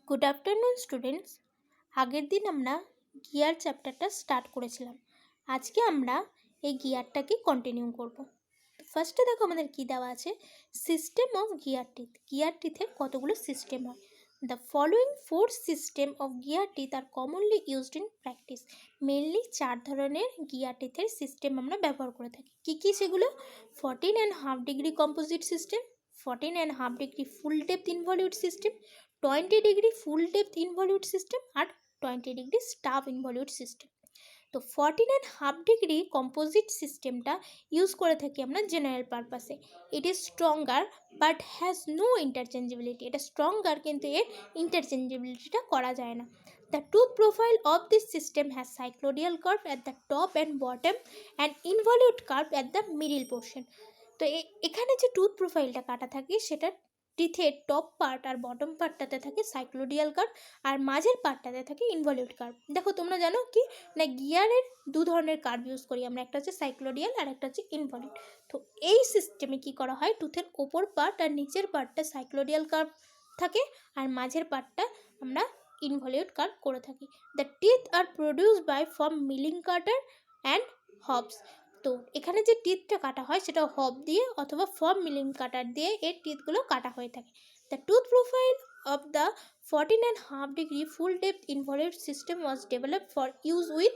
Good afternoon students. আগের দিন আমরা গিয়ার চ্যাপ্টারটা স্টার্ট করেছিলাম। আজকে আমরা এই গিয়ারটাকে কন্টিনিউ করব। ফার্স্টে দেখো আমাদের কী দেওয়া আছে, system of gear teeth. Gear টিথের কতগুলো সিস্টেম হয়। The following 4 system of gear teeth are commonly used in practice. Mainly 4 ধরনের গিয়ার টিথের সিস্টেম আমরা ব্যবহার করে থাকি। কী কী সেগুলো? 14.5 degree composite system, 14.5 degree full depth involute system, 20 degree full depth involute system আর 20 ডিগ্রি স্টাব ইনভলিউট সিস্টেম। তো 14.5 degree composite সিস্টেমটা ইউজ করে থাকি আমরা জেনারেল পারপাসে। It is stronger but has no interchangeability. এটা স্ট্রঙ্গার কিন্তু এর ইন্টারচেঞ্জেবিলিটিটা করা যায় না। The tooth profile of this system has cycloidal curve at the top and bottom and involute curve at the middle portion. তো এখানে যে টুথ প্রোফাইলটা কাটা থাকে সেটা টিথের টপ পার্ট আর বটম পার্টটাতে থাকে সাইক্লোডিয়াল কার্ভ আর মাঝের পার্টটাতে থাকে ইনভলিউট কার্ভ। দেখো তোমরা জানো কি না, গিয়ারের দু ধরনের কার্ভ ইউজ করি আমরা, একটা হচ্ছে সাইক্লোডিয়াল আর একটা হচ্ছে ইনভলিউট। তো এই সিস্টেমে কি করা হয়, টুথের ওপর পার্ট আর নিচের পার্টটা সাইক্লোডিয়াল কার্ভ থাকে আর মাঝের পার্টটা আমরা ইনভলিউট কার্ভ করে থাকি। The teeth are produced by from milling cutter and hobs. তো এখানে যে টিথটা কাটা হয় সেটা হব দিয়ে অথবা ফর্ম মিলিং কাটার দিয়ে এর টিথগুলো কাটা হয়ে থাকে। The tooth profile of the 14.5 degree full depth involute system was developed for use with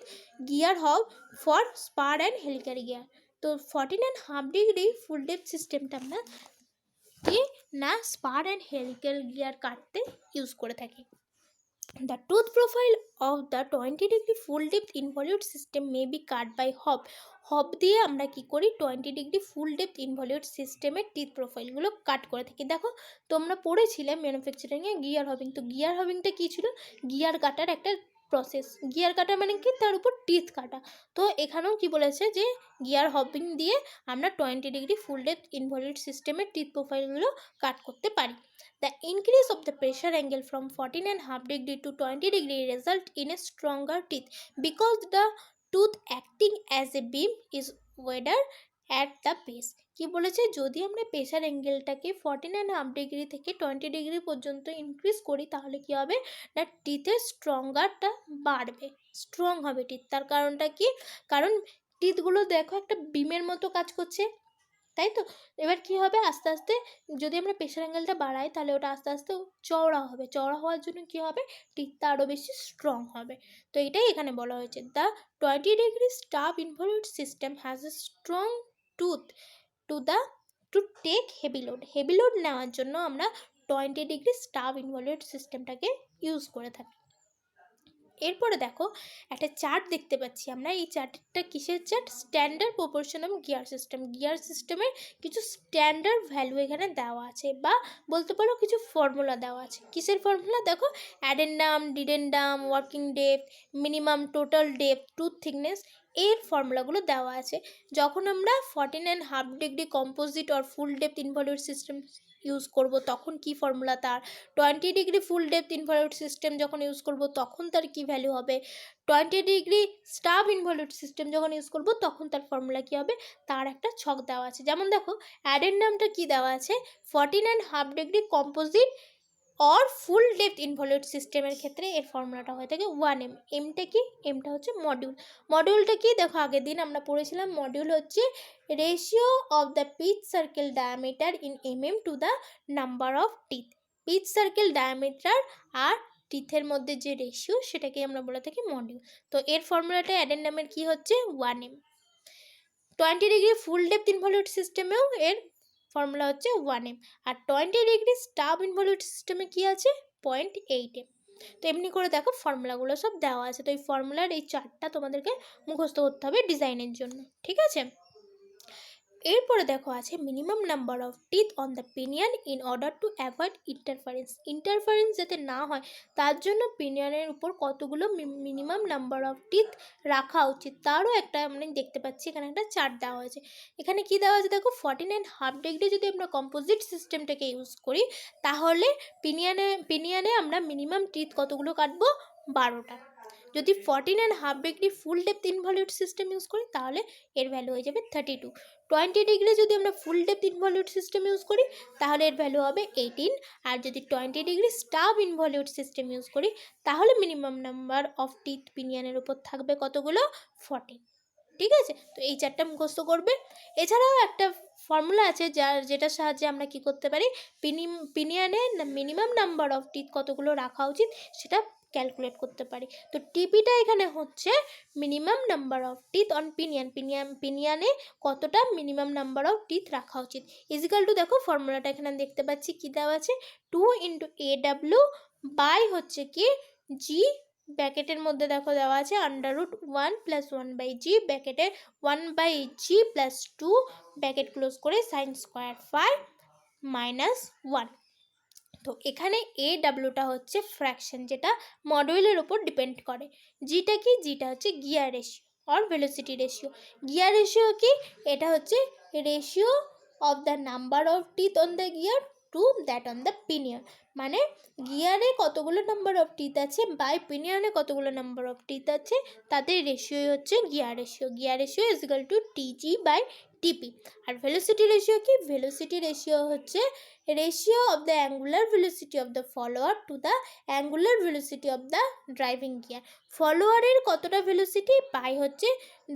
gear hob for spur and helical gear. তো 14.5 ডিগ্রি ফুল ডেপথ সিস্টেমটা আমরা না স্পার অ্যান্ড হেলিক্যাল গিয়ার কাটতে ইউজ করে থাকি। The tooth profile of the 20 degree full depth involute system may be cut by hop. হব দিয়ে আমরা কি করি, 20 ডিগ্রি ফুল ডেপথ ইনভলিউট সিস্টেমের টিথ প্রোফাইলগুলো কাট করে থাকি। দেখো তোমরা পড়েছিলে ম্যানুফ্যাকচারিংয়ে গিয়ার হবিং। তো গিয়ার হবিংটা কী ছিল, গিয়ার কাটার একটা প্রসেস। গিয়ার কাটা মানে কি, তার উপর টিথ কাটা। তো এখানেও কি বলেছে যে গিয়ার হবিং দিয়ে আমরা 20 ডিগ্রি ফুল ডেপথ ইনভলিউট সিস্টেমের টিথ প্রোফাইলগুলো কাট করতে পারি। The increase of the pressure angle from 14.5 degree to 20 degree result in a stronger teeth because the tooth acting as a beam is wider at the base. কি বলেছে, যদি আমরা pressure অ্যাঙ্গেলটাকে 14.5 degree থেকে 20 degree পর্যন্ত increase করি তাহলে কি হবে না, টিথের স্ট্রঙ্গারটা বাড়বে, স্ট্রং হবে টিথ। তার কারণটা কি, কারণ টিথগুলো দেখো একটা বিমের মতো কাজ করছে, তাই তো। এবার কি হবে, আস্তে আস্তে যদি আমরা প্রেশার অ্যাঙ্গেলটা বাড়াই তাহলে ওটা আস্তে আস্তে চওড়া হবে। চওড়া হওয়ার জন্য কি হবে, টিথটা আরও বেশি স্ট্রং হবে। তো এটাই এখানে বলা হয়েছে, the 20 degree stub involute system has a strong tooth to take heavy load. Heavy load নেওয়ার জন্য আমরা 20 ডিগ্রি স্টাব ইনভলিউট সিস্টেমটাকে ইউজ করে থাকি। এরপরে দেখো একটা চার্ট দেখতে পাচ্ছি আমরা। এই চার্টটা কিসের chart, standard proportion of gear system. Gear সিস্টেমের কিছু স্ট্যান্ডার্ড ভ্যালু এখানে দেওয়া আছে, বা বলতে পারো কিছু ফর্মুলা দেওয়া আছে। কিসের ফর্মুলা, দেখো addendum, dedendum, working depth, minimum total depth, tooth thickness, এর ফর্মুলাগুলো দেওয়া আছে। যখন আমরা 14.5 degree composite or full depth involute system use করব তখন কি ফর্মুলা তার, 20 degree full depth involute system যখন ইউজ করব তখন তার কি ভ্যালু হবে, 20 ডিগ্রি স্টাব ইনভলিউট সিস্টেম যখন ইউজ করব তখন তার ফর্মুলা কী হবে, তার একটা ছক দেওয়া আছে। যেমন দেখো অ্যাডেন্ডামটা কি দেওয়া আছে, 14.5 degree composite or full depth involute সিস্টেমের ক্ষেত্রে এর ফর্মুলাটা হয়ে থাকে 1m। এমটা কি, এমটা হচ্ছে মডিউল। মডিউলটা কি, দেখো আগের দিন আমরা পড়েছিলাম, মডিউল হচ্ছে ratio of the pitch circle diameter in mm to the number of teeth. Pitch circle diameter আর টিথের মধ্যে যে রেশিও সেটাকে আমরা বলে থাকি মডিউল। তো এর ফর্মুলাটা অ্যাডেন্ডামের কি হচ্ছে 1m। 20 degree full depth involute সিস্টেমেও এর ফর্মুলা হচ্ছে 1m, আর 20 ডিগ্রি স্টাব ইনভলিউট সিস্টেমে কি আছে 0.8m। তো এমনি করে দেখো ফর্মুলাগুলো সব দেওয়া আছে। তো এই ফর্মুলার এই চার্টটা তোমাদেরকে মুখস্থ করতে হবে ডিজাইনের জন্য, ঠিক আছে। এরপরে দেখো আছে minimum number of teeth on the pinion in order to avoid interference যাতে না হয় তার জন্য পিনিয়নের উপর কতগুলো মিনিমাম নাম্বার অফ টিথ রাখা উচিত তারও একটা আমরা দেখতে পাচ্ছি এখানে একটা চার্ট দেওয়া হয়েছে। এখানে কি দেওয়া আছে দেখো, 14.5 ডিগ্রি যদি আমরা কম্পোজিট সিস্টেমটাকে ইউজ করি তাহলে পিনিয়নে আমরা মিনিমাম টিথ কতগুলো কাটবো, 12টা। যদি 14.5 degree full depth involute system use করি তাহলে এর ভ্যালু হয়ে যাবে 32। 20 ডিগ্রি যদি আমরা ফুল ডেপথ ইনভলিউট সিস্টেম ইউজ করি তাহলে এর ভ্যালু হবে 18, আর যদি 20 degree stub involute system use করি তাহলে মিনিমাম নাম্বার অফ টিথ পিনিয়নের উপর থাকবে কতগুলো? 14। ঠিক আছে, তো এই চারটা মুখস্থ করবে। এছাড়াও একটা ফর্মুলা আছে যেটার সাহায্যে আমরা কি করতে পারি, পিনিয়নে মিনিমাম নাম্বার অফ টিথ কতগুলো রাখা উচিত সেটা ক্যালকুলেট করতে পারি। তো টিপিটা এখানে হচ্ছে minimum number of teeth on পিনিয়নে কতটা মিনিমাম নাম্বার অফ টিথ রাখা উচিত ইজিক্যাল টু, দেখো ফর্মুলাটা এখানে দেখতে পাচ্ছি কী দেওয়া আছে, 2 × AW বাই হচ্ছে কি জি, ব্র্যাকেটের মধ্যে দেখো দেওয়া আছে √1 + 1/g, ব্র্যাকেটে 1/g + 2, ব্র্যাকেট ক্লোজ করে sin স্কোয়ার 5 - 1। তো এখানে AWটা হচ্ছে ফ্র্যাকশন যেটা মডুলের উপর ডিপেন্ড করে। জিটা কি? জিটা হচ্ছে gear ratio or velocity ratio. Gear ratio কি? এটা হচ্ছে ratio of the number of teeth on the gear to that on the pinion, মানে গিয়ারে কতগুলো নাম্বার অফ টিথ আছে বাই পিনিয়নে কতগুলো নাম্বার অফ টিথ আছে তাদের রেশিওই হচ্ছে gear ratio. Gear ratio equal to TG/TP। আর ভেলোসিটি রেশিও কি? ভেলোসিটি রেশিও হচ্ছে ratio of the angular velocity of the follower to the angular velocity of the driving gear. ফলোয়ারের কতটা ভেলোসিটি বাই হচ্ছে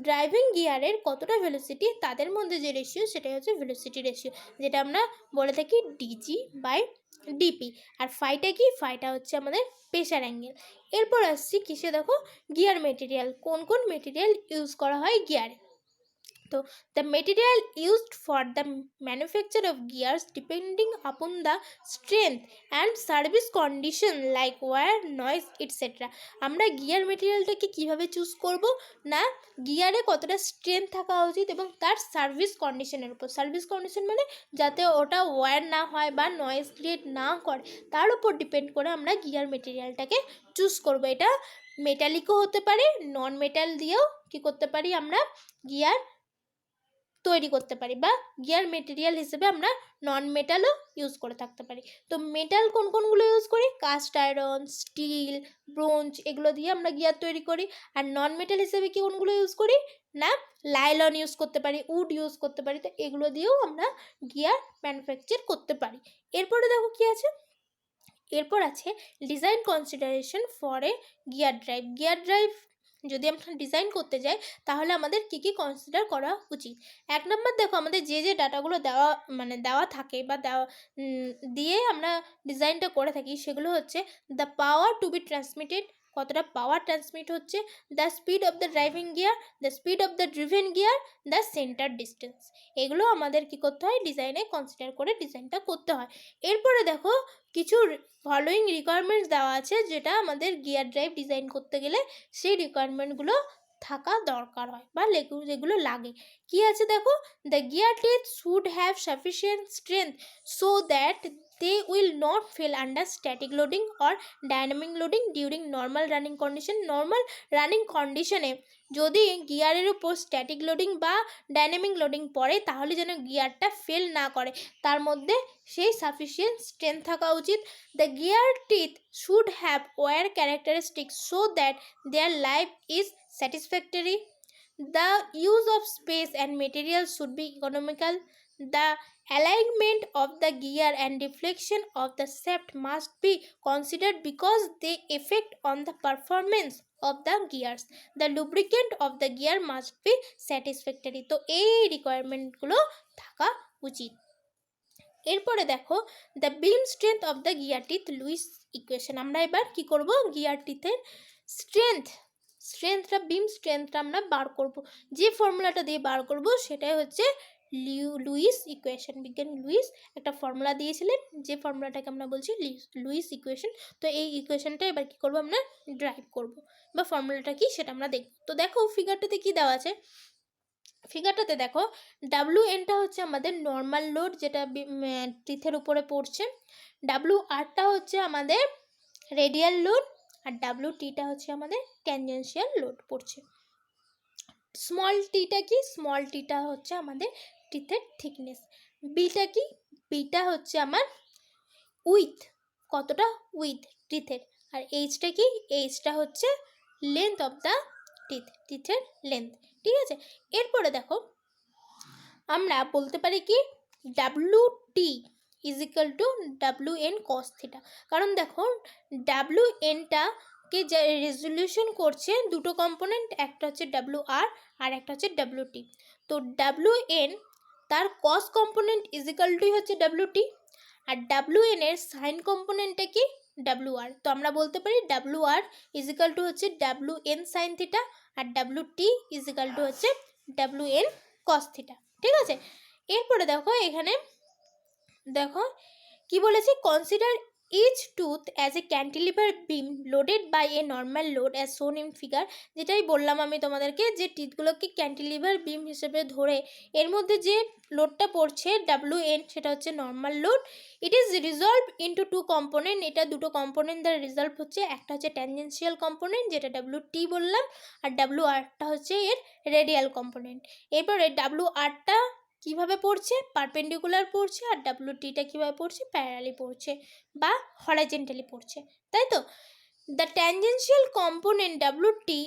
ড্রাইভিং গিয়ারের কতটা ভেলোসিটি, তাদের মধ্যে যে রেশিও সেটাই হচ্ছে ভেলোসিটি রেশিও, যেটা আমরা বলে থাকি DG/DP। আর ফাইটা কি? ফাইটা হচ্ছে আমাদের প্রেশার অ্যাঙ্গেল। এরপর আসছি কিসে, দেখো গিয়ার মেটেরিয়াল, কোন কোন মেটেরিয়াল ইউজ করা হয় গিয়ারে। তো the material used for the manufacture of gears depending upon the strength and service condition like wear, noise, etc. আমরা গিয়ার মেটেরিয়ালটাকে কিভাবে চুজ করব না, গিয়ারে কতটা স্ট্রেংথ থাকা উচিত এবং তার সার্ভিস কন্ডিশনের উপর। সার্ভিস কন্ডিশন মানে যাতে ওটা ওয়্যার না হয় বা নয়েজ ক্রিয়েট না করে তার উপর ডিপেন্ড করে আমরা গিয়ার মেটেরিয়ালটাকে চুজ করব। এটা মেটালিকও হতে পারে, নন মেটাল দিয়েও কি করতে পারি আমরা গিয়ার তৈরি করতে পারি, বা গিয়ার মেটেরিয়াল হিসেবে আমরা নন মেটালও ইউজ করে থাকতে পারি। তো মেটাল কোন কোনগুলো ইউজ করি? কাস্ট আয়রন, স্টিল, ব্রোঞ্জ, এগুলো দিয়ে আমরা গিয়ার তৈরি করি। আর নন মেটাল হিসেবে কি কোনগুলো ইউজ করি না, লাইলন ইউজ করতে পারি, উড ইউজ করতে পারি। তো এগুলো দিয়েও আমরা গিয়ার ম্যানুফ্যাকচার করতে পারি। এরপরে দেখো কি আছে, এরপর আছে design consideration for a gear drive. Gear drive যদি আমরা ডিজাইন করতে যাই তাহলে আমাদের কী কী কনসিডার করা উচিত। 1 নম্বর, দেখো আমাদের যে ডাটাগুলো দেওয়া থাকে বা দিয়ে আমরা ডিজাইনটা করে থাকি সেগুলো হচ্ছে the power to be transmitted, কতটা পাওয়ার ট্রান্সমিট হচ্ছে, the speed of the driving gear, the speed of the driven gear, the centre distance. এগুলো আমাদের কি করতে হয়, ডিজাইনে কনসিডার করে ডিজাইনটা করতে হয়। এরপরে দেখো কিছু ফলোয়িং রিকোয়ারমেন্টস দেওয়া আছে যেটা আমাদের গিয়ার ড্রাইভ ডিজাইন করতে গেলে সেই রিকোয়ারমেন্টগুলো থাকা দরকার হয় বা যেগুলো লাগে। কি আছে দেখো, the gear teeth should have sufficient strength so that they will not fail under static loading or dynamic loading during normal running condition. Normal running কন্ডিশনে যদি গিয়ারের উপর স্ট্যাটিক লোডিং বা ডাইনামিক লোডিং পড়ে তাহলে যেন গিয়ারটা ফেল না করে, তার মধ্যে সেই সাফিসিয়েন্ট স্ট্রেংথ থাকা উচিত। The gear teeth should have wear characteristics so that their life is satisfactory. The use of space and materials should be economical. The alignment of the gear and deflection of the shaft must be considered because they affect on the performance of the gears. The lubricant of the gear must be satisfactory. তো এই রিকোয়ারমেন্টগুলো থাকা উচিত। এরপরে দেখো the beam strength of the gear teeth Lewis equation. আমরা এবার কি করব, গিয়ার টিথের স্ট্রেংথটা বিম স্ট্রেংথটা আমরা বার করব। যে ফর্মুলাটা দিয়ে বার করব সেটাই হচ্ছে লুইস ইকুয়েশন। বিজ্ঞানী লুইস একটা ফর্মুলা দিয়েছিলেন, যে ফর্মুলাটাকে আমরা বলছি লুইস ইকুয়েশন। তো এই ইকুয়েশনটা এবার কী করবো, আমরা ড্রাইভ করব বা ফর্মুলাটা কি সেটা আমরা দেখব। তো দেখো ফিগারটাতে কি দেওয়া আছে, ফিগারটাতে দেখো WNটা হচ্ছে আমাদের নর্মাল লোড যেটা টিথের উপরে পড়ছে, WRটা হচ্ছে আমাদের রেডিয়াল লোড, আর WTটা হচ্ছে আমাদের ট্যানজেনশিয়াল লোড পড়ছে। স্মল টিটা কি, স্মল টিটা হচ্ছে আমাদের টিথের থিকনেস। বিটা কি, বিটা হচ্ছে আমার উইথ, কতটা উইথ টিথের। আর এইচটা কি, এইচটা হচ্ছে লেন্থ অফ দ্য টিথের লেন্থ। ঠিক আছে, এরপরে দেখো আমরা বলতে পারি কি W T is equal to W N cos theta. কারণ দেখো ডাব্লু এনটাকে যে রেজলিউশন করছে দুটো কম্পোনেন্ট, একটা হচ্ছে ডাব্লু আর একটা হচ্ছে ডাব্লু টি। তো ডাব্লু এন তার cos component is equal to হচ্ছে ডাব্লু টি, আর ডাব্লু এন এর সাইন কম্পোনেন্টটা কি ডাব্লু আর। তো আমরা বলতে পারি W R is equal to হচ্ছে ডাব্লু এন সাইন থিটা, আর W T is equal to হচ্ছে ডাব্লু এন কস থিটা। ঠিক আছে, এরপরে দেখো এখানে দেখো কি বলেছি, consider each tooth as a cantilever beam loaded by a normal load as shown in figure. যেটাই বললাম আমি তোমাদেরকে যে টিথগুলোকে ক্যান্টিলিভার বিম হিসেবে ধরে এর মধ্যে যে লোডটা পড়ছে ডাব্লু এন সেটা হচ্ছে normal load. It is resolve into two component, এটা দুটো কম্পোনেন্ট দ্বারা রিজলভ হচ্ছে, একটা হচ্ছে ট্যানজেন্সিয়াল কম্পোনেন্ট যেটা ডাব্লু টি বললাম, আর ডাব্লু আরটা হচ্ছে এর রেডিয়াল কম্পোনেন্ট। এরপরে ডাব্লু আরটা কীভাবে পড়ছে, পারপেন্ডিকুলার পড়ছে, আর ডাব্লু টিটা কীভাবে পড়ছে, প্যারালি পড়ছে বা হরাইজেন্টালি পড়ছে, তাই তো। The tangential component W T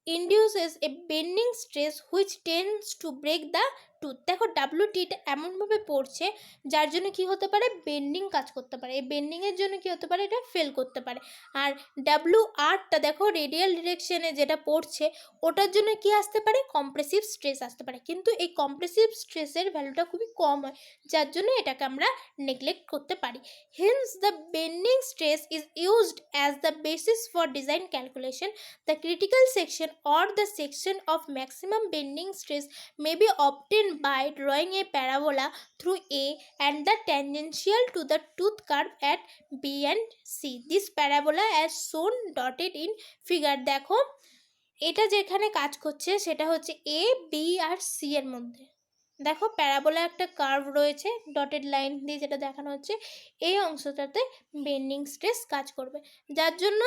induces a bending stress which tends to break the tooth. দেখো ডাব্লু টিটা এমনভাবে পড়ছে যার জন্য কি হতে পারে, বেন্ডিং কাজ করতে পারে, এই বেন্ডিংয়ের জন্য কি হতে পারে, এটা ফেল করতে পারে। আর ডাব্লু আরটা দেখো রেডিয়াল ডিরেকশনে যেটা পড়ছে ওটার জন্য কি আসতে পারে, কম্প্রেসিভ স্ট্রেস আসতে পারে, কিন্তু এই কম্প্রেসিভ স্ট্রেসের ভ্যালুটা খুবই কম হয় যার জন্য এটাকে আমরা নেগলেক্ট করতে পারি। Hence the bending stress is used as the basis for design calculation. The critical section or the section of maximum bending stress may be obtained by drawing a parabola through A and the tangential to the tooth curve at B and C. This parabola as shown dotted in figure. দেখো এটা যেখানে কাজ করছে সেটা হচ্ছে A, B R C এর মধ্যে। দেখো প্যারাবোলা একটা কার্ভ রয়েছে ডটেড লাইন দিয়ে যেটা দেখানো হচ্ছে, এই অংশটাতে বেন্ডিং স্ট্রেস কাজ করবে, যার জন্য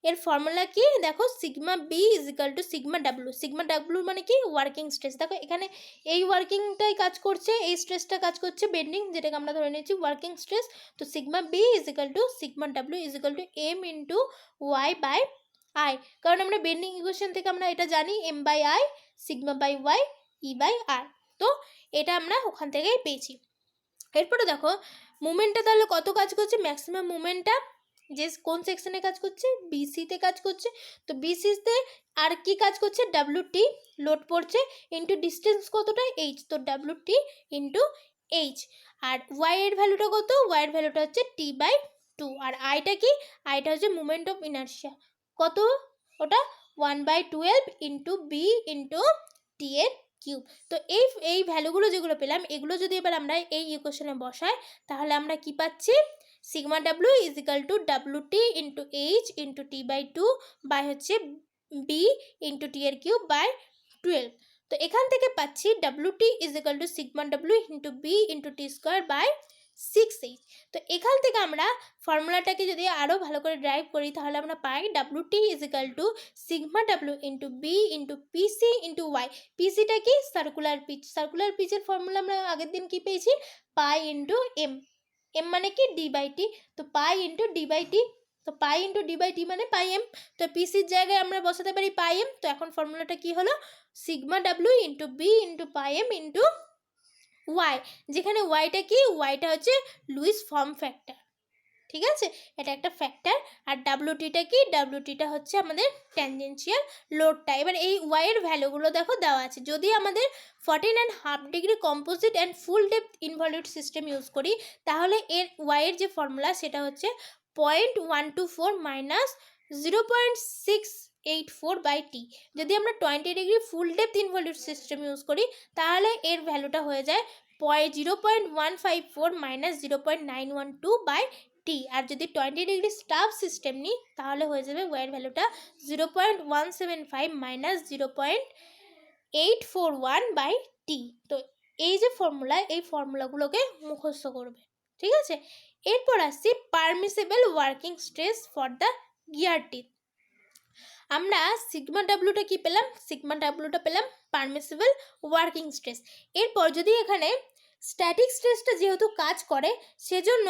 এর ফর্মুলা কি দেখো sigma B is equal to sigma W. Sigma W মানে কি ওয়ার্কিং স্ট্রেস, দেখো এখানে এই ওয়ার্কিংটাই কাজ করছে, এই স্ট্রেসটা কাজ করছে বেন্ডিং, যেটাকে আমরা ধরে নিয়েছি ওয়ার্কিং স্ট্রেস। তো sigma B is equal to sigma W is equal to M into Y by I, কারণ আমরা বেন্ডিং ইকুয়েশন থেকে আমরা এটা জানি M by I sigma by Y E by R, তো এটা আমরা ওখান থেকেই পেয়েছি। এরপরে দেখো মুভমেন্টটা তাহলে কত কাজ করছে, ম্যাক্সিমাম মুভমেন্টটা যে কোন সেকশনে কাজ করছে, বিসিতে কাজ করছে। তো বিসিতে আর কি কাজ করছে, ডাব্লু টি লোড পড়ছে ইন্টু ডিস্টেন্স কতটা এইচ, তো ডাব্লু টি ইন্টু এইচ। আর ওয়াই এর ভ্যালুটা কত, ওয়াই এর ভ্যালুটা হচ্ছে টি বাই টু, আর আইটা কি, আইটা হচ্ছে মুভমেন্ট অফ ইনার্শিয়া, কত ওটা 1/12 ইন্টু বি ইন্টু টি এর কিউব। তো এই ভ্যালুগুলো যেগুলো পেলাম এগুলো যদি এবার আমরা এই ইকুয়েশনে বসাই তাহলে আমরা কি পাচ্ছি, sigma W is equal to W T into H into T by two by হচ্ছে বি ইন্টু টি এর কিউব বাই 12। তো এখান থেকে পাচ্ছি W T is equal to sigma W into B into T square by 6h। তো এখান থেকে আমরা ফর্মুলাটাকে যদি আরও ভালো করে ড্রাইভ করি তাহলে আমরা পাই W T is equal to sigma W into B into PC into Y. পিসিটা কি, সার্কুলার পিচ, সার্কুলার পিচের ফর্মুলা আমরা আগের দিন কি পেয়েছি, পাই ইন্টু এম, এম মানে কি ডি বাই টি, তো pi into D by T, তো pi into D by T মানে পাই এম, তো পিসির জায়গায় আমরা বসাতে পারি পাই এম। তো এখন ফর্মুলাটা কি হলো, sigma W into B into pi M into Y, যেখানে ওয়াইটা কি, ওয়াইটা হচ্ছে লুইস ফর্ম ফ্যাক্টর, ঠিক আছে, এটা একটা ফ্যাক্টর। আর ডাব্লুটিটা কি, ডাব্লুটিটা হচ্ছে আমাদের ট্যানজেন্সিয়াল লোডটা। এবার এই ওয়াইয়ের ভ্যালুগুলো দেখো দেওয়া আছে, যদি আমাদের 14.5 degree composite and full depth involute system use করি তাহলে এর ওয়াইয়ের যে ফর্মুলা সেটা হচ্ছে 0.124 মাইনাস 0.684 বাই টি। যদি আমরা 20 degree full depth involute system use করি তাহলে এর ভ্যালুটা হয়ে যায় 0.154 মাইনাস 0.912 বাই টি। আর যদি 20 ডিগ্রি স্টাফ সিস্টেম নিই তাহলে হয়ে যাবে ওয়াইয়ের ভ্যালুটা 0.175 মাইনাস 0.841 বাই টি। তো এই যে ফর্মুলা, এই ফর্মুলাগুলোকে মুখস্থ করবে, ঠিক আছে। এরপর আসছি permissible working stress for the gear teeth. আমরা সিগমা ডাব্লুটা কি পেলাম, সিগমা ডাব্লুটা পেলাম পারমিসেবল ওয়ার্কিং স্ট্রেস। এরপর যদি এখানে স্ট্যাটিক স্ট্রেসটা যেহেতু কাজ করে সেজন্য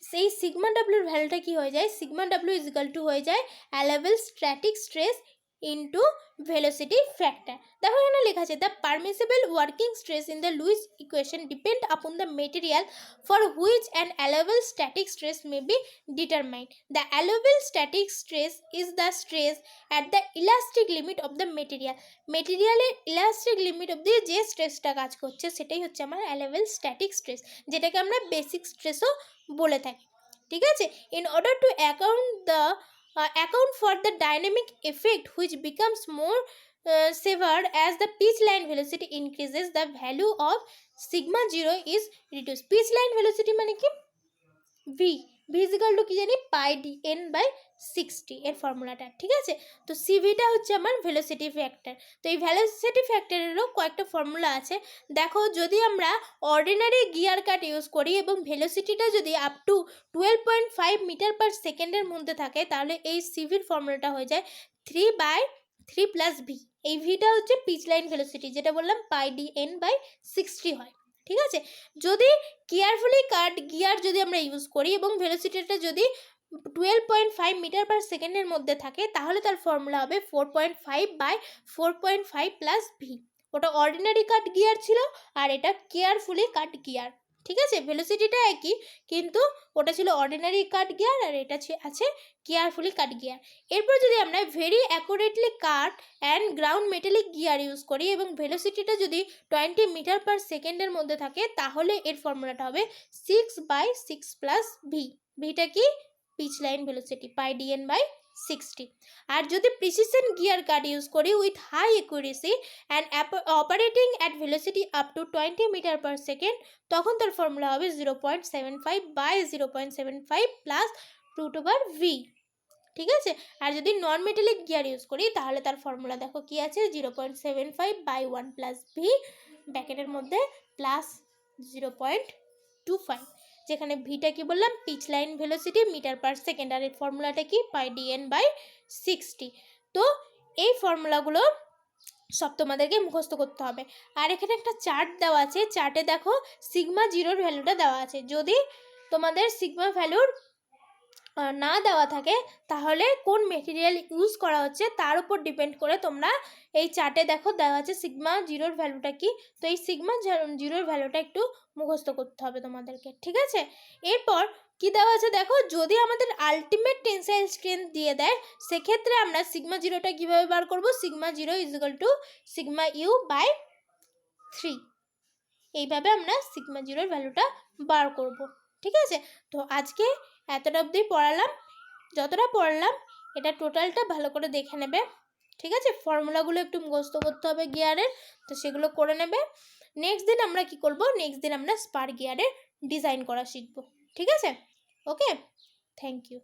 সেই সিগমা ডাব্লুর ভ্যালুটা কি হয়ে যায়, sigma W is equal to হয়ে যায় allowable static stress into velocity factor. দেখো এখানে লেখা আছে the permissible working stress in the Lewis equation depend upon the material for which an allowable static stress may be determined. The allowable static stress is the stress at the elastic limit of the material. মেটেরিয়ালের elastic limit অবধি যে স্ট্রেসটা কাজ করছে সেটাই হচ্ছে আমার allowable static stress, যেটাকে আমরা বেসিক স্ট্রেসও বলে থাকি। ঠিক আছে, in order to account for the dynamic effect which becomes more severe as the pitch line velocity increases, the value of sigma 0 is reduced. Pitch line velocity মানে কি? v is equal to কি জানি পাই dn by 60 এর ফর্মুলাটা। ঠিক আছে, তো সিভিটা হচ্ছে আমার ভেলোসিটি ফ্যাক্টর। তো এই ভেলোসিটি ফ্যাক্টরেরও কয়েকটা ফর্মুলা আছে। দেখো যদি আমরা অর্ডিনারি গিয়ার কাট ইউজ করি এবং ভেলোসিটিটা যদি আপ টু 12.5 মিটার পার সেকেন্ডের মধ্যে থাকে, তাহলে এই সিভির ফর্মুলাটা হয়ে যায় 3/3 প্লাস ভি। এই ভিটা হচ্ছে পিচ লাইন ভেলোসিটি, যেটা বললাম পাই dn বাই 60 হয়। ঠিক আছে, যদি কেয়ারফুলি কাট গিয়ার যদি আমরা ইউজ করি এবং ভেলোসিটিটা যদি 12.5 মিটার পার সেকেন্ডের মধ্যে থাকে, তাহলে তার ফর্মুলা হবে 4.5 বাই 4.5 প্লাস ভি। ওটা অর্ডিনারি কাট গিয়ার ছিল আর এটা কেয়ারফুলি কাট গিয়ার। ঠিক আছে, ভেলোসিটিটা একই, কিন্তু ওটা ছিল অর্ডিনারি কাট গিয়ার আর এটা আছে কেয়ারফুলি কাট গিয়ার। এরপর যদি আমরা very accurately cut and ground metallic gear use করি এবং ভেলোসিটিটা যদি 20 মিটার পার সেকেন্ডের মধ্যে থাকে, তাহলে এর ফর্মুলাটা হবে 6/6 প্লাস ভি। ভিটা কি? Pitch line velocity pi dn by 60। আর যদি প্রিসিশন গিয়ার কাট ইউজ করি with high accuracy and operating at velocity up to 20 metre per second, তখন তার ফর্মুলা হবে 0.75 বাই 0.75 প্লাস √v। ঠিক আছে, আর যদি নন মেটালিক গিয়ার ইউজ করি তাহলে তার ফর্মুলা দেখো কি আছে 0.75 বাই 1 প্লাস ভি ব্র্যাকেটের মধ্যে প্লাস 0.25, যেখানে ভিটা কি বললাম pitch line velocity metre per second আর এর ফর্মুলাটা কি পাই dn বাই 60। তো এই ফর্মুলাগুলো সব তোমাদেরকে মুখস্থ করতে হবে। আর এখানে একটা চার্ট দেওয়া আছে, চার্টে দেখো সিগমা জিরোর ভ্যালুটা দেওয়া আছে। যদি তোমাদের সিগমা ভ্যালুর না দেওয়া থাকে, তাহলে কোন মেটেরিয়াল ইউজ করা হচ্ছে তার উপর ডিপেন্ড করে তোমরা এই চার্টে দেখো দেওয়া আছে সিগমা জিরোর ভ্যালুটা কি। তো এই সিগমা জিরোর ভ্যালুটা একটু মুখস্থ করতে হবে তোমাদেরকে। ঠিক আছে, এরপর কি দেওয়া আছে দেখো, যদি আমাদের আলটিমেট টেনসাইল স্ট্রেংথ দিয়ে দেয়, সেক্ষেত্রে আমরা সিগমা জিরোটা কীভাবে বার করবো? Sigma zero is equal to sigma U by 3। এইভাবে আমরা সিগমা জিরোর ভ্যালুটা বার করব। ঠিক আছে, তো আজকে এতটা অবধি পড়ালাম। যতটা পড়লাম এটা টোটালটা ভালো করে দেখে নেবে। ঠিক আছে, ফর্মুলাগুলো একটু মুখস্থ করতে হবে গিয়ারের, তো সেগুলো করে নেবে। নেক্সট দিন আমরা কি করব? নেক্সট দিন আমরা স্পার গিয়ারের ডিজাইন করা শিখব। ঠিক আছে, ওকে, থ্যাংক ইউ।